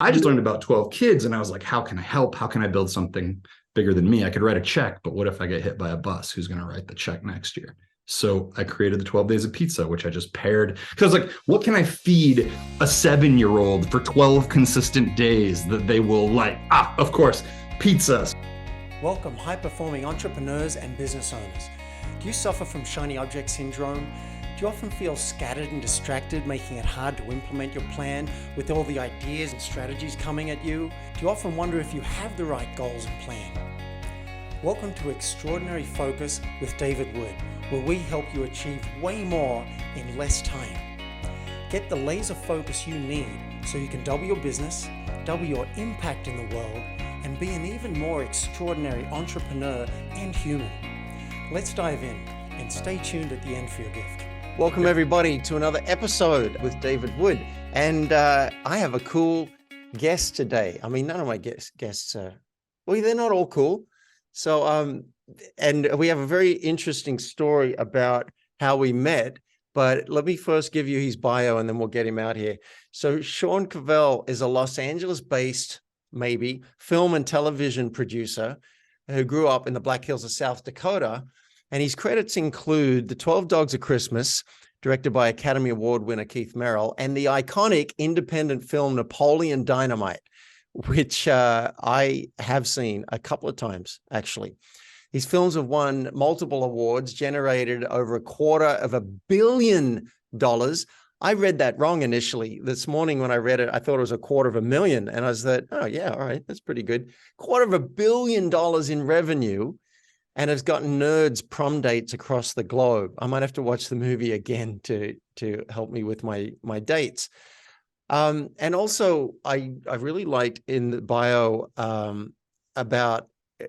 I just learned about 12 kids and I was like, how can I help? How can I build something bigger than me? I could write a check, but what if I get hit by a bus? Who's going to write the check next year? So I created the 12 Days of Pizza, which I just paired because, like, what can I feed a 7-year-old for 12 consistent days that they will like? Of course, pizza. Welcome, high-performing entrepreneurs and business owners. Do you suffer from shiny object syndrome? Do you often feel scattered and distracted, making it hard to implement your plan with all the ideas and strategies coming at you? Do you often wonder if you have the right goals and plan? Welcome to Extraordinary Focus with David Wood, where we help you achieve way more in less time. Get the laser focus you need so you can double your business, double your impact in the world, and be an even more extraordinary entrepreneur and human. Let's dive in and stay tuned at the end for your gift. Welcome everybody to another episode with David Wood. And I have a cool guest today. I mean, none of my guests are, well, they're not all cool. So, and we have a very interesting story about how we met, but let me first give you his bio and then we'll get him out here. So Sean Covel is a Los Angeles-based, maybe, film and television producer who grew up in the Black Hills of South Dakota. And his credits include The 12 Dogs of Christmas, directed by Academy Award winner Keith Merrill, and the iconic independent film Napoleon Dynamite, which I have seen a couple of times, actually. His films have won multiple awards, generated over $250 million. I read that wrong initially. This morning when I read it, I thought it was $250,000. And I was like, oh yeah, all right, that's pretty good. $250 million in revenue. And has gotten nerds prom dates across the globe. I might have to watch the movie again to help me with my dates. And also, I really liked in the bio about,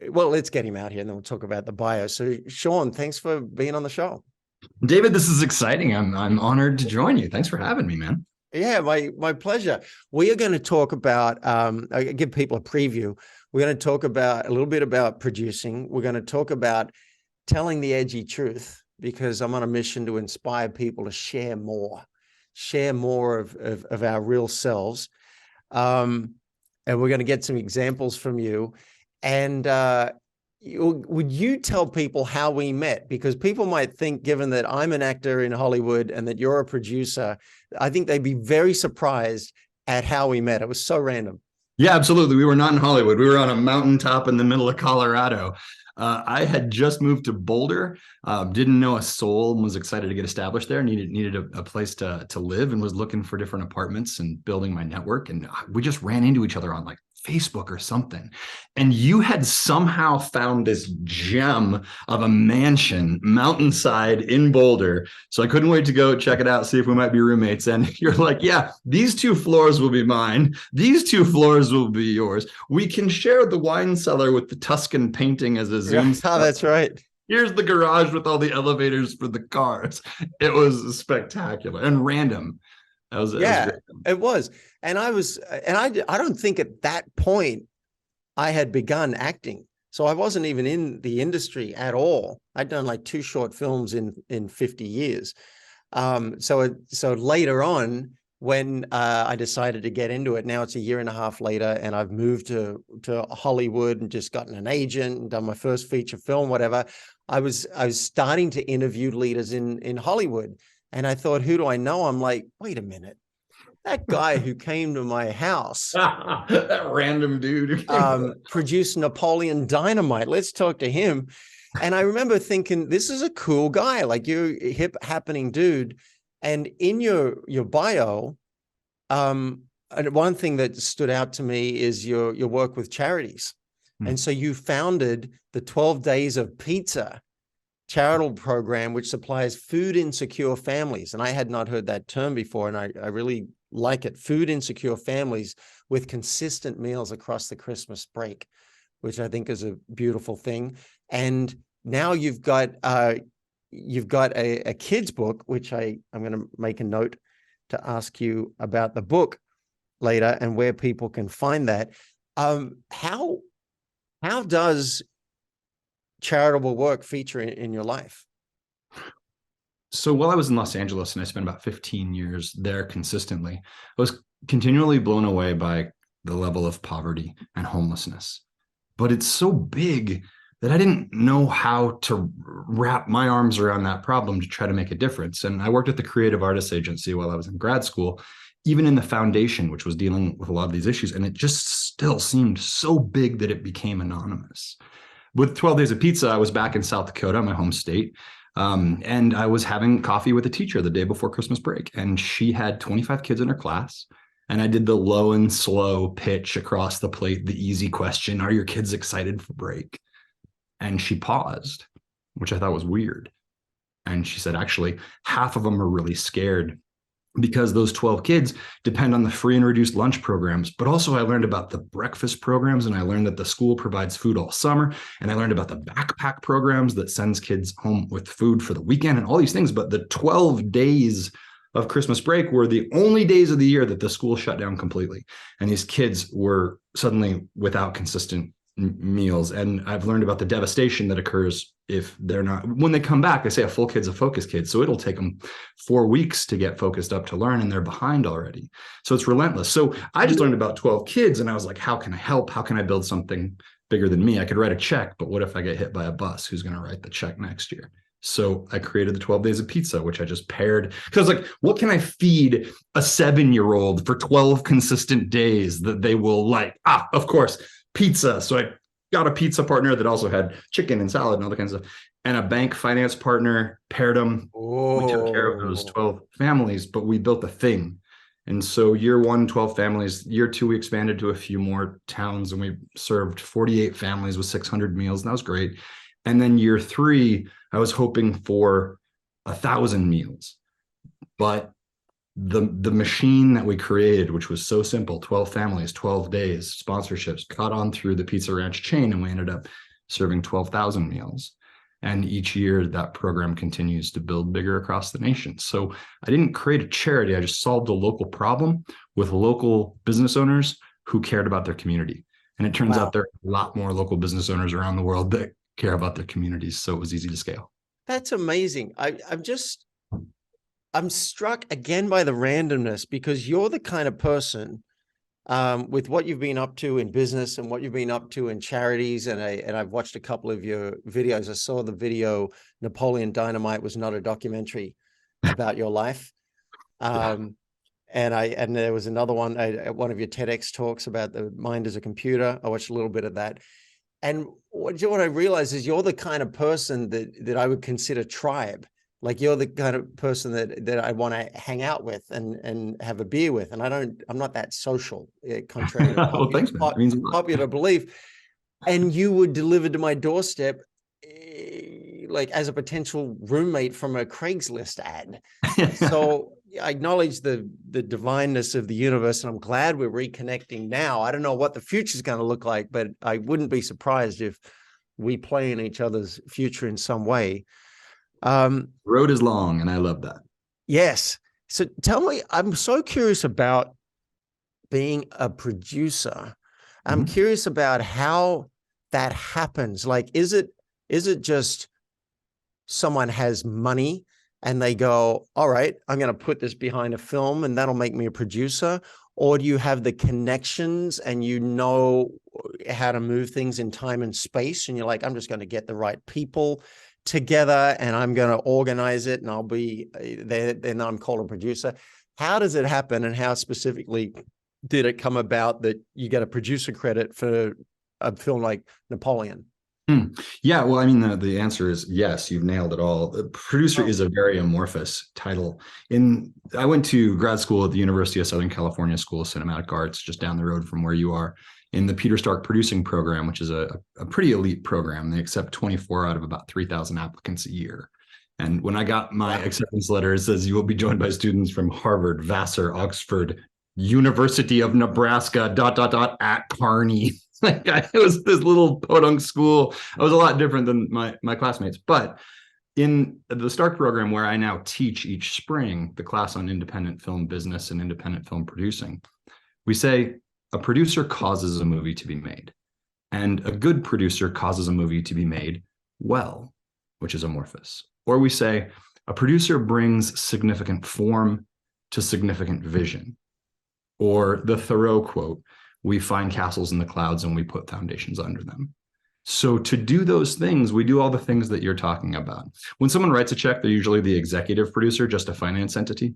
well, let's get him out here and then we'll talk about the bio. So Sean, thanks for being on the show. David, this is exciting. I'm honored to join you. Thanks for having me, man. Yeah, my pleasure. We are going to talk about, I give people a preview. We're going to talk about a little bit about producing. We're going to talk about telling the edgy truth, because I'm on a mission to inspire people to share more of our real selves. And we're going to get some examples from you. And would you tell people how we met? Because people might think, given that I'm an actor in Hollywood and that you're a producer, I think they'd be very surprised at how we met. It was so random. Yeah, absolutely. We were not in Hollywood. We were on a mountaintop in the middle of Colorado. I had just moved to Boulder, didn't know a soul, and was excited to get established there. Needed a place to live, and was looking for different apartments and building my network. And we just ran into each other on like Facebook or something. And you had somehow found this gem of a mansion mountainside in Boulder. So I couldn't wait to go check it out, see if we might be roommates. And you're like, yeah, these 2 floors will be mine. These 2 floors will be yours. We can share the wine cellar with the Tuscan painting as a Zoom. Oh, that's right. Here's the garage with all the elevators for the cars. It was spectacular and random. It was. And I don't think at that point I had begun acting. So I wasn't even in the industry at all. I'd done like 2 short films in 50 years. So later on, when I decided to get into it, now it's a year and a half later, and I've moved to Hollywood and just gotten an agent and done my first feature film, whatever. I was starting to interview leaders in Hollywood. And I thought, who do I know? I'm like, wait a minute. That guy who came to my house, that random dude, produced Napoleon Dynamite. Let's talk to him. And I remember thinking, this is a cool guy. Like, you're a hip happening dude. And in your bio, and one thing that stood out to me is your work with charities. And so you founded the 12 Days of Pizza charitable program, which supplies food insecure families. And I had not heard that term before, and I really like it. Food insecure families with consistent meals across the Christmas break, which I think is a beautiful thing. And now you've got a kid's book, which I'm going to make a note to ask you about the book later and where people can find that. How does charitable work feature in your life? So while I was in Los Angeles, and I spent about 15 years there consistently, I was continually blown away by the level of poverty and homelessness. But it's so big that I didn't know how to wrap my arms around that problem to try to make a difference. And I worked at the Creative Artists Agency while I was in grad school, even in the foundation, which was dealing with a lot of these issues. And it just still seemed so big that it became anonymous. With 12 Days of Pizza, I was back in South Dakota, my home state. And I was having coffee with a teacher the day before Christmas break, and she had 25 kids in her class. And I did the low and slow pitch across the plate, the easy question, are your kids excited for break? And she paused, which I thought was weird. And she said, actually, half of them are really scared because those 12 kids depend on the free and reduced lunch programs. But also I learned about the breakfast programs, and I learned that the school provides food all summer. And I learned about the backpack programs that sends kids home with food for the weekend and all these things. But the 12 days of Christmas break were the only days of the year that the school shut down completely. And these kids were suddenly without consistent meals. And I've learned about the devastation that occurs if they're not, when they come back, they say a full kid's a focus kid. So it'll take them 4 weeks to get focused up to learn, and they're behind already. So it's relentless. So I just learned about 12 kids, and I was like, how can I help? How can I build something bigger than me? I could write a check, but what if I get hit by a bus? Who's going to write the check next year? So I created the 12 Days of Pizza, which I just paired, because like, what can I feed a 7-year-old for 12 consistent days that they will like? Of course, pizza. So I got a pizza partner that also had chicken and salad and all that kinds of stuff, and a bank finance partner, paired them. We took care of those 12 families, but we built a thing. And so year 1, 12 families. Year 2, we expanded to a few more towns, and we served 48 families with 600 meals. And that was great. And then year 3, I was hoping for 1,000 meals, but the machine that we created, which was so simple, 12 families, 12 days, sponsorships, caught on through the Pizza Ranch chain, and we ended up serving 12,000 meals. And each year that program continues to build bigger across the nation. So I didn't create a charity. I just solved a local problem with local business owners who cared about their community. And it turns out there are a lot more local business owners around the world that care about their communities. So it was easy to scale. That's amazing. I'm struck again by the randomness, because you're the kind of person with what you've been up to in business and what you've been up to in charities. And I've watched a couple of your videos. I saw the video, Napoleon Dynamite was not a documentary about your life. And there was another one, one of your TEDx talks about the mind as a computer. I watched a little bit of that. And what I realized is you're the kind of person that I would consider tribe. Like, you're the kind of person that I want to hang out with and have a beer with. And I'm not that social, contrary to well, thanks, man. Popular belief. And you were delivered to my doorstep like as a potential roommate from a Craigslist ad. So I acknowledge the divineness of the universe, and I'm glad we're reconnecting now. I don't know what the future is going to look like, but I wouldn't be surprised if we play in each other's future in some way. Road is long, and I love that. Yes. So tell me, I'm so curious about being a producer. I'm curious about how that happens. Like, is it just someone has money and they go, all right, I'm going to put this behind a film and that'll make me a producer? Or do you have the connections and you know how to move things in time and space, and you're like, I'm just going to get the right people together and I'm going to organize it and I'll be there, then I'm called a producer? How does it happen, and how specifically did it come about that you get a producer credit for a film like Napoleon? Yeah, well, I mean, the answer is yes, you've nailed it all. The producer is a very amorphous title. I went to grad school at the University of Southern California School of Cinematic Arts, just down the road from where you are, in the Peter Stark producing program, which is a pretty elite program. They accept 24 out of about 3,000 applicants a year. And when I got my acceptance letter, it says you will be joined by students from Harvard, Vassar, Oxford, University of Nebraska, ... at Kearney. Like, it was this little podunk school. I was a lot different than my classmates. But in the Stark program, where I now teach each spring the class on independent film business and independent film producing, we say a producer causes a movie to be made, and a good producer causes a movie to be made well, which is amorphous. Or we say a producer brings significant form to significant vision. Or the Thoreau quote, we find castles in the clouds and we put foundations under them. So to do those things, we do all the things that you're talking about. When someone writes a check, they're usually the executive producer, just a finance entity.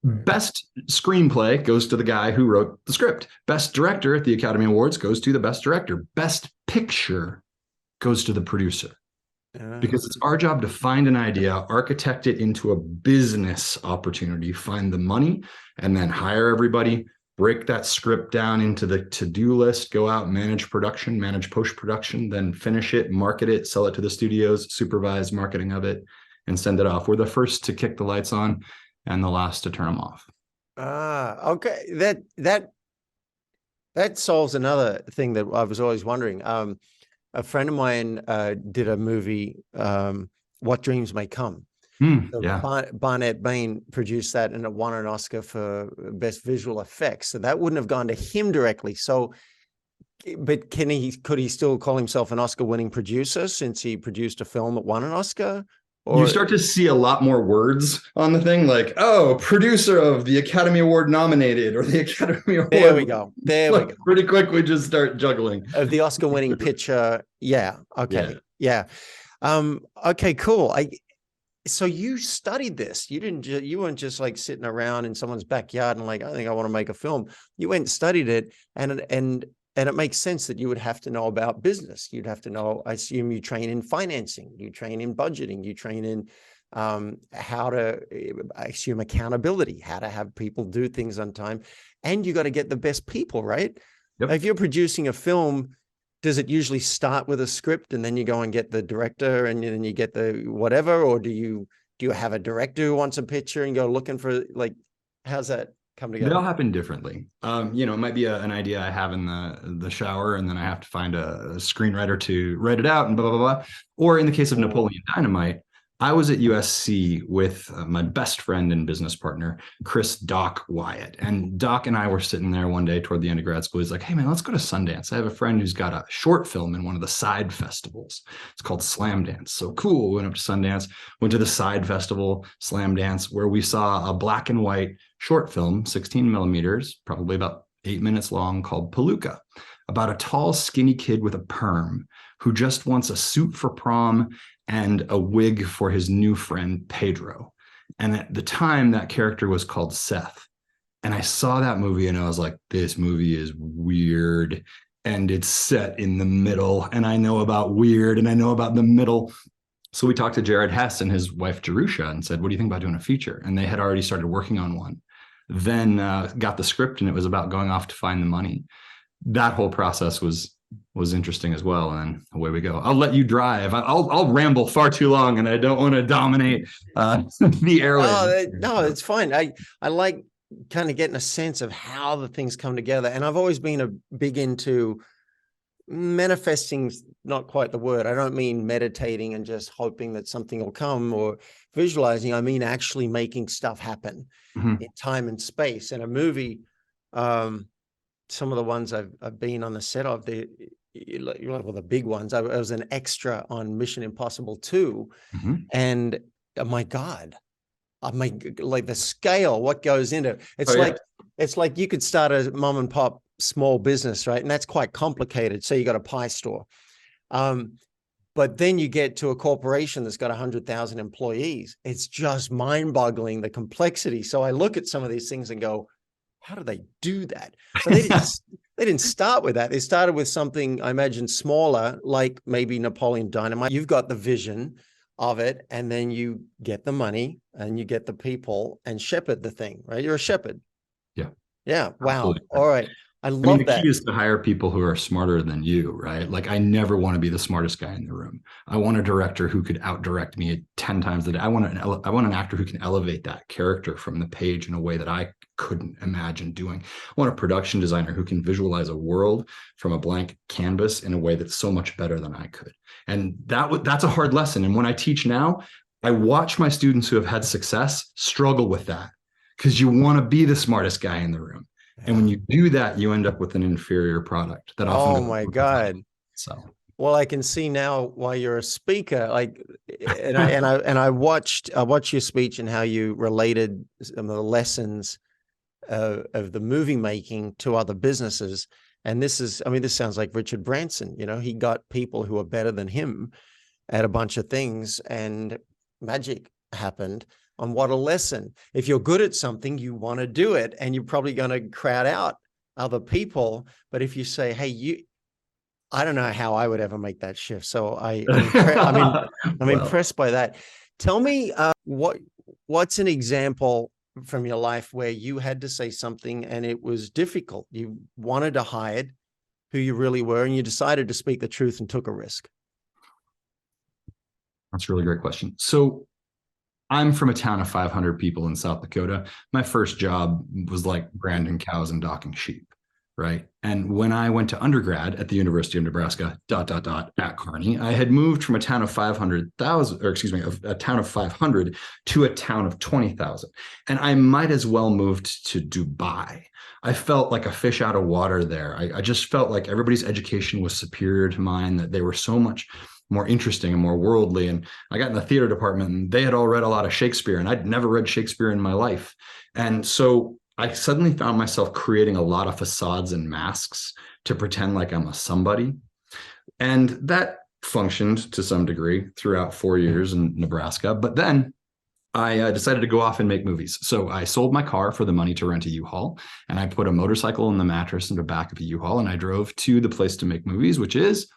Best screenplay goes to the guy who wrote the script. Best director at the Academy Awards goes to the best director. Best picture goes to the producer. Because it's our job to find an idea, architect it into a business opportunity, find the money, and then hire everybody, break that script down into the to-do list, go out, manage production, manage post-production, then finish it, market it, sell it to the studios, supervise marketing of it, and send it off. We're the first to kick the lights on and the last to turn them off. Okay. That solves another thing that I was always wondering. A friend of mine did a movie, What Dreams May Come. Yeah. Barnett Bain produced that, and it won an Oscar for best visual effects. So that wouldn't have gone to him directly. So, but could he still call himself an Oscar-winning producer since he produced a film that won an Oscar? Or... You start to see a lot more words on the thing, like, oh, producer of the Academy Award nominated, or the Academy Award. There we go. There we go. Pretty quick, we just start juggling. Of the Oscar-winning picture. Yeah. Okay. Yeah. Okay, cool. So you studied this. You weren't just like sitting around in someone's backyard and like, I think I want to make a film. You went and studied it, and it makes sense that you would have to know about business. You'd have to know, I assume you train in financing, you train in budgeting, you train in how to, I assume, accountability, how to have people do things on time. And you got to get the best people, right? Yep. If you're producing a film, does it usually start with a script and then you go and get the director and then you get the whatever? Or do you have a director who wants a picture and go looking for, like, how's that come together? They all happen differently. It might be an idea I have in the shower, and then I have to find a screenwriter to write it out and blah, blah, blah. Or in the case of Napoleon Dynamite, I was at USC with my best friend and business partner, Chris Doc Wyatt. And Doc and I were sitting there one day toward the end of grad school. He's like, hey, man, let's go to Sundance. I have a friend who's got a short film in one of the side festivals. It's called Slam Dance. So cool. We went up to Sundance, went to the side festival, Slam Dance, where we saw a black and white short film, 16 millimeters, probably about 8 minutes long, called Palooka, about a tall, skinny kid with a perm who just wants a suit for prom and a wig for his new friend, Pedro. And at the time, that character was called Seth. And I saw that movie and I was like, this movie is weird. And it's set in the middle. And I know about weird and I know about the middle. So we talked to Jared Hess and his wife, Jerusha, and said, what do you think about doing a feature? And they had already started working on one. Then got the script, and it was about going off to find the money. That whole process was interesting as well. And away we go. I'll let you drive. I'll ramble far too long, and I don't want to dominate the airwaves. No, it's fine. I like kind of getting a sense of how the things come together. And I've always been a big into manifesting, not quite the word. I don't mean meditating and just hoping that something will come or visualizing. I mean actually making stuff happen in time and space. And a movie, some of the ones I've been on the set of, the big ones. I was an extra on Mission Impossible 2, and oh my God, like the scale, what goes into it. It's like you could start a mom and pop small business, right? And that's quite complicated. So you got a pie store. But then you get to a corporation that's got 100,000 employees. It's just mind-boggling, the complexity. So I look at some of these things and go, how do they do that? So they didn't start with that. They started with something, I imagine, smaller, like maybe Napoleon Dynamite. You've got the vision of it, and then you get the money and you get the people and shepherd the thing, right? You're a shepherd. Yeah. Yeah. Wow. Absolutely. All right. I love the that. key is to hire people who are smarter than you, right? Like, I never want to be the smartest guy in the room. I want a director who could out-direct me 10 times a day. I want an actor who can elevate that character from the page in a way that I couldn't imagine doing. I want a production designer who can visualize a world from a blank canvas in a way that's so much better than I could. And that's a hard lesson. And when I teach now, I watch my students who have had success struggle with that, because you want to be the smartest guy in the room. And when you do that, you end up with an inferior product. That often. Oh my God! So, well, I can see now why you're a speaker. Like, I watched your speech and how you related some of the lessons of the movie making to other businesses. And this sounds like Richard Branson. He got people who are better than him at a bunch of things, and magic happened. On what a lesson. If you're good at something, you want to do it, and you're probably going to crowd out other people. But if you say, hey, I don't know how I would ever make that shift. So I'm impressed by that. Tell me what's an example from your life where you had to say something and it was difficult. You wanted to hide who you really were, and you decided to speak the truth and took a risk. That's a really great question. So I'm from a town of 500 people in South Dakota. My first job was like branding cows and docking sheep, right? And when I went to undergrad at the University of Nebraska, at Kearney, I had moved from a town of 500,000, or excuse me, a town of 500 to a town of 20,000. And I might as well moved to Dubai. I felt like a fish out of water there. I just felt like everybody's education was superior to mine, that they were so much more interesting and more worldly. And I got in the theater department, and they had all read a lot of Shakespeare, and I'd never read Shakespeare in my life. And so I suddenly found myself creating a lot of facades and masks to pretend like I'm a somebody. And that functioned to some degree throughout 4 years in Nebraska. But then I decided to go off and make movies. So I sold my car for the money to rent a U-Haul, and I put a motorcycle in the mattress in the back of a U-Haul, and I drove to the place to make movies, which is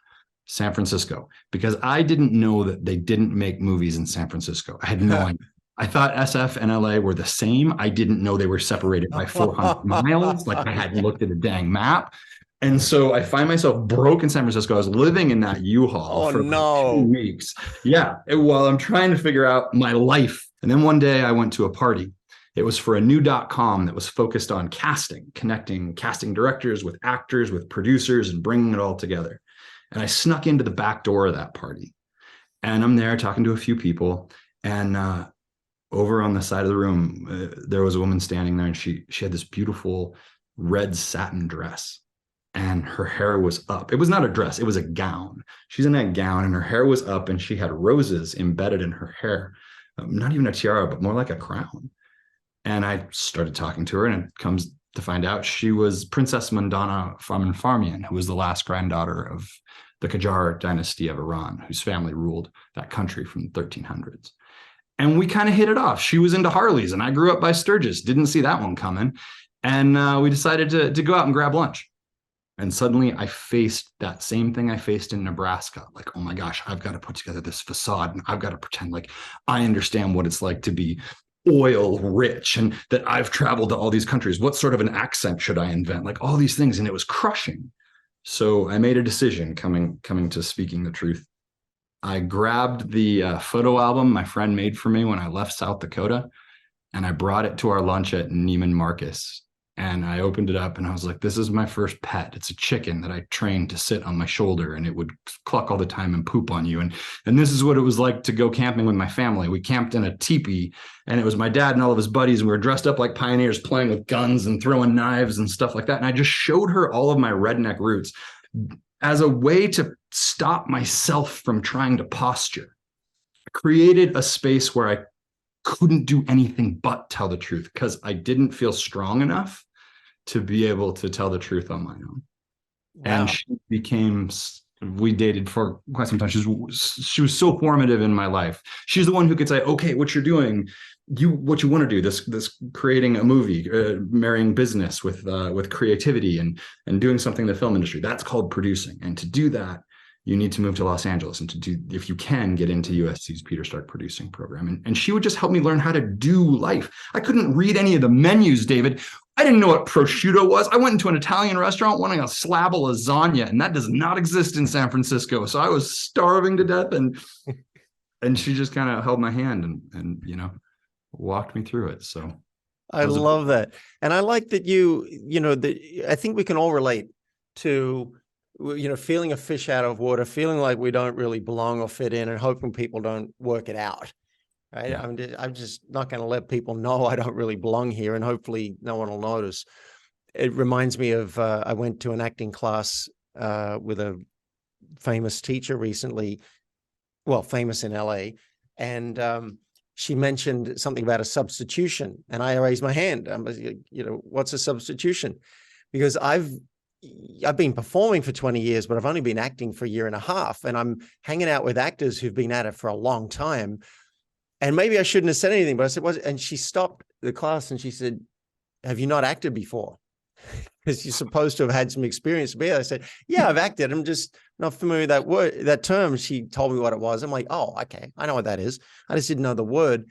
San Francisco, because I didn't know that they didn't make movies in San Francisco. I had no idea. I thought SF and LA were the same. I didn't know they were separated by 400 miles. Like, I hadn't looked at a dang map. And so I find myself broke in San Francisco. I was living in that U-Haul for like 2 weeks. Yeah. While I'm trying to figure out my life. And then one day I went to a party. It was for a new .com that was focused on casting, connecting casting directors with actors, with producers, and bringing it all together. And I snuck into the back door of that party, and I'm there talking to a few people. And over on the side of the room, there was a woman standing there, and she had this beautiful red satin dress, and her hair was up. It was not a dress, it was a gown. She's in that gown, and her hair was up, and she had roses embedded in her hair. Not even a tiara, but more like a crown. And I started talking to her, and it comes to find out she was Princess Mandana Farmian, who was the last granddaughter of the Qajar dynasty of Iran, whose family ruled that country from the 1300s. And we kind of hit it off. She was into Harleys, and I grew up by Sturgis. Didn't see that one coming. And we decided to go out and grab lunch. And suddenly I faced that same thing I faced in Nebraska. Like, oh my gosh, I've got to put together this facade, and I've got to pretend like I understand what it's like to be oil rich, and that I've traveled to all these countries. What sort of an accent should I invent? Like, all these things. And it was crushing. So I made a decision coming to speaking the truth. I grabbed the photo album my friend made for me when I left South Dakota, and I brought it to our lunch at Neiman Marcus. And I opened it up, and I was like, this is my first pet. It's a chicken that I trained to sit on my shoulder, and it would cluck all the time and poop on you. And this is what it was like to go camping with my family. We camped in a teepee, and it was my dad and all of his buddies, and we were dressed up like pioneers, playing with guns and throwing knives and stuff like that. And I just showed her all of my redneck roots as a way to stop myself from trying to posture. I created a space where I couldn't do anything but tell the truth, because I didn't feel strong enough to be able to tell the truth on my own. Wow. And we dated for quite some time. She was so formative in my life. She's the one who could say, okay, what you're doing, what you want to do, this creating a movie, marrying business with creativity and doing something in the film industry. That's called producing. And to do that, you need to move to Los Angeles, and if you can, get into USC's Peter Stark producing program. And she would just help me learn how to do life. I couldn't read any of the menus, David. I didn't know what prosciutto was. I went into an Italian restaurant wanting a slab of lasagna, and that does not exist in San Francisco. So I was starving to death, and she just kind of held my hand and walked me through it. So I love that. And I like that I think we can all relate to feeling a fish out of water, feeling like we don't really belong or fit in, and hoping people don't work it out. Right? Yeah. I'm just not going to let people know I don't really belong here, and hopefully no one will notice. It reminds me of I went to an acting class with a famous teacher recently, well, famous in LA, and she mentioned something about a substitution, and I raised my hand. What's a substitution? Because I've I've been performing for 20 years, but I've only been acting for a year and a half. And I'm hanging out with actors who've been at it for a long time. And maybe I shouldn't have said anything, but I said, what? And she stopped the class and she said, have you not acted before? Because you're supposed to have had some experience. But I said, yeah, I've acted. I'm just not familiar with that word, that term. She told me what it was. I'm like, oh, okay. I know what that is. I just didn't know the word.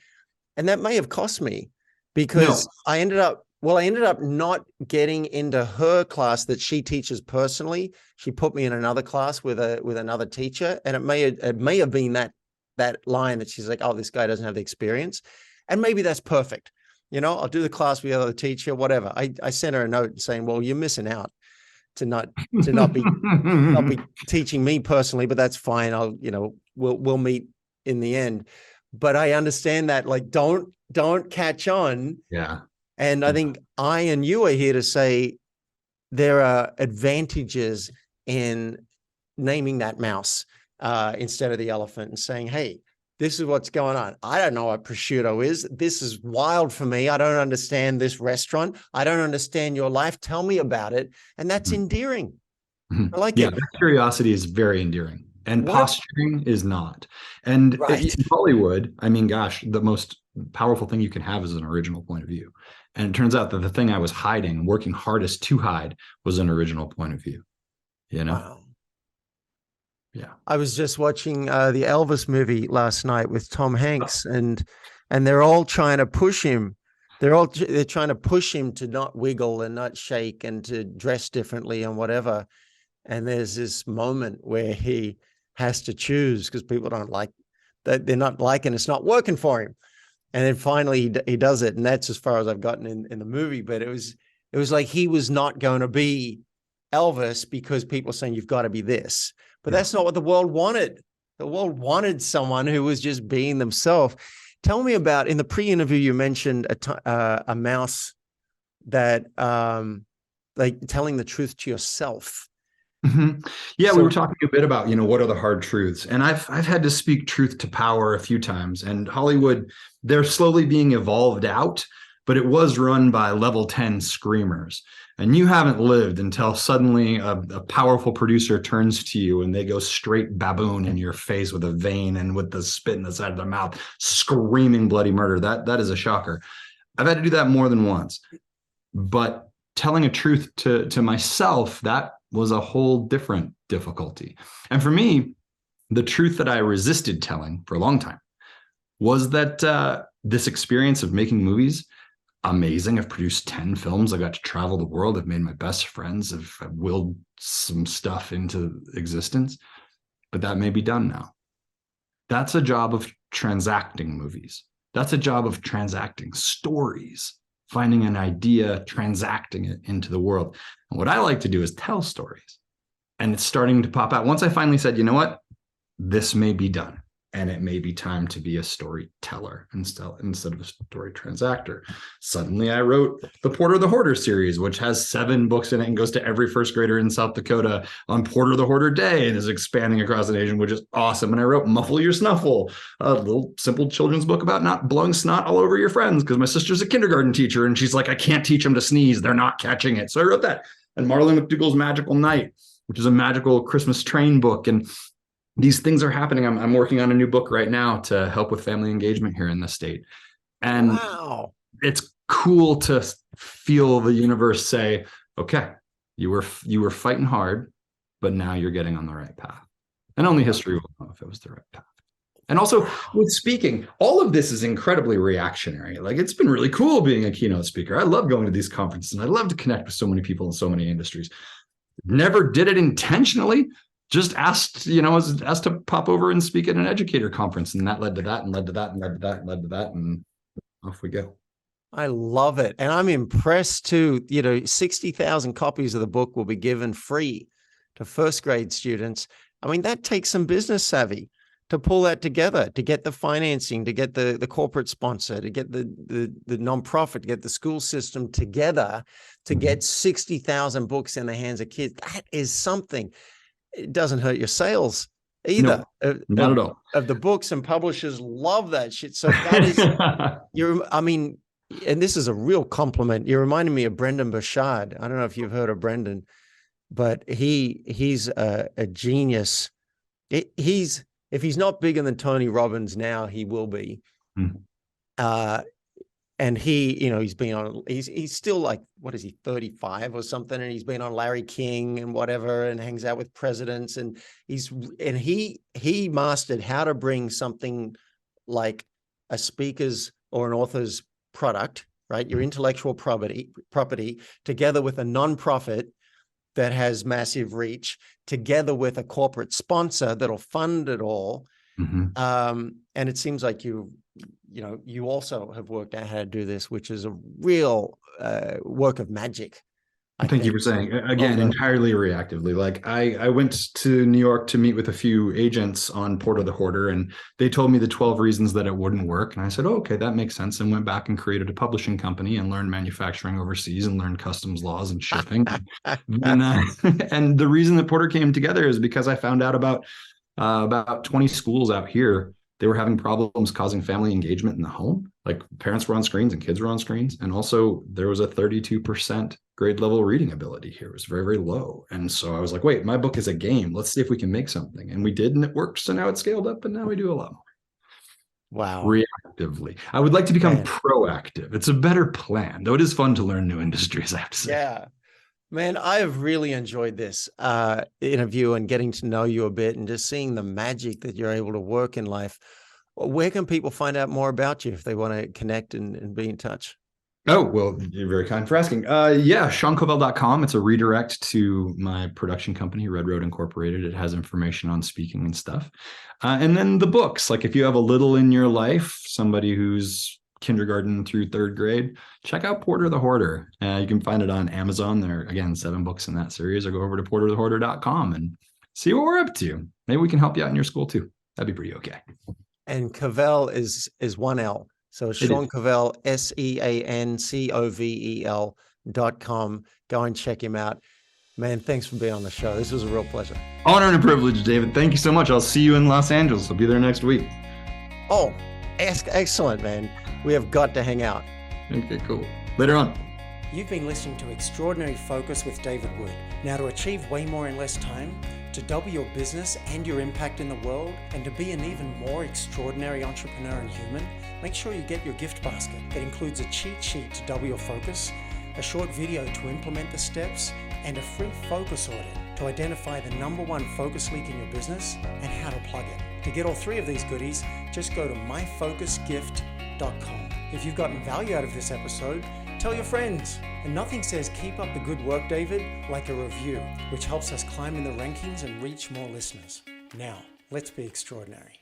And that may have cost me because I ended up not getting into her class that she teaches personally. She put me in another class with another teacher. And it may have been that line that she's like, oh, this guy doesn't have the experience. And maybe that's perfect. I'll do the class with the other teacher, whatever. I sent her a note saying, well, you're missing out to not be teaching me personally, but that's fine. We'll meet in the end. But I understand that, like, don't catch on. Yeah. And I think I and you are here to say there are advantages in naming that mouse instead of the elephant and saying, hey, this is what's going on. I don't know what prosciutto is. This is wild for me. I don't understand this restaurant. I don't understand your life. Tell me about it. And that's endearing. I like it. That curiosity is very endearing. And posturing is not. And in Hollywood, I mean, gosh, the most powerful thing you can have is an original point of view. And it turns out that the thing I was hiding, working hardest to hide, was an original point of view. Wow. Yeah. I was just watching the Elvis movie last night with Tom Hanks, and they're all trying to push him. They're trying to push him to not wiggle and not shake and to dress differently and whatever. And there's this moment where he has to choose because people don't like that. They're not liking it's not working for him. And then finally he does it. And that's as far as I've gotten in the movie. But it was like he was not going to be Elvis because people are saying you've got to be this. But that's not what the world wanted. The world wanted someone who was just being themselves. Tell me about, in the pre-interview, you mentioned a mouse that like telling the truth to yourself. Mm-hmm. Yeah, so we were talking a bit about, what are the hard truths? And I've had to speak truth to power a few times. And Hollywood, they're slowly being evolved out, but it was run by level 10 screamers. And you haven't lived until suddenly a powerful producer turns to you and they go straight baboon in your face with a vein and with the spit in the side of their mouth, screaming bloody murder. That is a shocker. I've had to do that more than once. But telling a truth to myself, that was a whole different difficulty. And for me, the truth that I resisted telling for a long time was that this experience of making movies, amazing. I've produced 10 films. I got to travel the world. I've made my best friends. I've willed some stuff into existence, but that may be done now. That's a job of transacting movies. That's a job of transacting stories, finding an idea, transacting it into the world. And what I like to do is tell stories. And it's starting to pop out. Once I finally said, you know what, this may be done. And it may be time to be a storyteller instead of a story transactor. Suddenly I wrote the Porter the Hoarder series, which has 7 books in it and goes to every first grader in South Dakota on Porter the Hoarder Day and is expanding across the nation, which is awesome. And I wrote Muffle Your Snuffle, a little simple children's book about not blowing snot all over your friends, because my sister's a kindergarten teacher and she's like, I can't teach them to sneeze. They're not catching it. So I wrote that. And Marley McDougall's Magical Night, which is a magical Christmas train book. And these things are happening. I'm working on a new book right now to help with family engagement here in the state. And It's cool to feel the universe say, okay, you were fighting hard, but now you're getting on the right path. And only history will know if it was the right path. And also with speaking, all of this is incredibly reactionary. Like, it's been really cool being a keynote speaker. I love going to these conferences and I love to connect with so many people in so many industries. Never did it intentionally. Just asked, was asked to pop over and speak at an educator conference. And that led to that and led to that and led to that and led to that. And off we go. I love it. And I'm impressed too. 60,000 copies of the book will be given free to first grade students. I mean, that takes some business savvy to pull that together, to get the financing, to get the corporate sponsor, to get the nonprofit, to get the school system together, to get 60,000 books in the hands of kids. That is something. It doesn't hurt your sales either. No, not at all. Of the books, and publishers love that shit. So that is, and this is a real compliment. You're reminding me of Brendan Burchard. I don't know if you've heard of Brendan. but he's a genius. If he's not bigger than Tony Robbins now, he will be. Mhm. And he's still like, what is he, 35 or something? And he's been on Larry King and whatever, and hangs out with presidents. And he mastered how to bring something like a speaker's or an author's product, right? Your intellectual property together with a nonprofit that has massive reach, together with a corporate sponsor that'll fund it all. Mm-hmm. And it seems like you also have worked out how to do this, which is a real work of magic. Thank you for saying. Again, entirely reactively. Like I went to New York to meet with a few agents on Porter the Hoarder, and they told me the 12 reasons that it wouldn't work. And I said, oh, okay, that makes sense. And went back and created a publishing company and learned manufacturing overseas and learned customs laws and shipping. And the reason that Porter came together is because I found out about 20 schools out here. They were having problems causing family engagement in the home. Like parents were on screens and kids were on screens. And also there was a 32% grade level reading ability here. It was very, very low. And so I was like, wait, my book is a game. Let's see if we can make something. And we did, and it worked. So now it's scaled up, and now we do a lot more. Wow. Reactively. I would like to become proactive. It's a better plan, though it is fun to learn new industries, I have to say. Yeah. Man, I have really enjoyed this interview and getting to know you a bit and just seeing the magic that you're able to work in life. Where can people find out more about you if they want to connect and be in touch? Oh, well, you're very kind for asking. SeanCovel.com. It's a redirect to my production company, Red Road Incorporated. It has information on speaking and stuff. And then the books, like if you have a little in your life, somebody who's kindergarten through third grade, check out Porter the Hoarder. You can find it on Amazon. There are, again, 7 books in that series, or go over to porterthehoarder.com and see what we're up to. Maybe we can help you out in your school too. That'd be pretty okay. And Covel is one L. So Sean Covel, SeanCovel.com. Go and check him out. Man, thanks for being on the show. This was a real pleasure. Honor and a privilege, David. Thank you so much. I'll see you in Los Angeles. I'll be there next week. Oh, excellent, man. We have got to hang out. Okay, cool. Later on. You've been listening to Extraordinary Focus with David Wood. Now, to achieve way more in less time, to double your business and your impact in the world, and to be an even more extraordinary entrepreneur and human, make sure you get your gift basket that includes a cheat sheet to double your focus, a short video to implement the steps, and a free focus audit to identify the #1 focus leak in your business and how to plug it. To get all 3 of these goodies, just go to myfocusgift.com. If you've gotten value out of this episode, tell your friends. And nothing says keep up the good work, David, like a review, which helps us climb in the rankings and reach more listeners. Now, let's be extraordinary.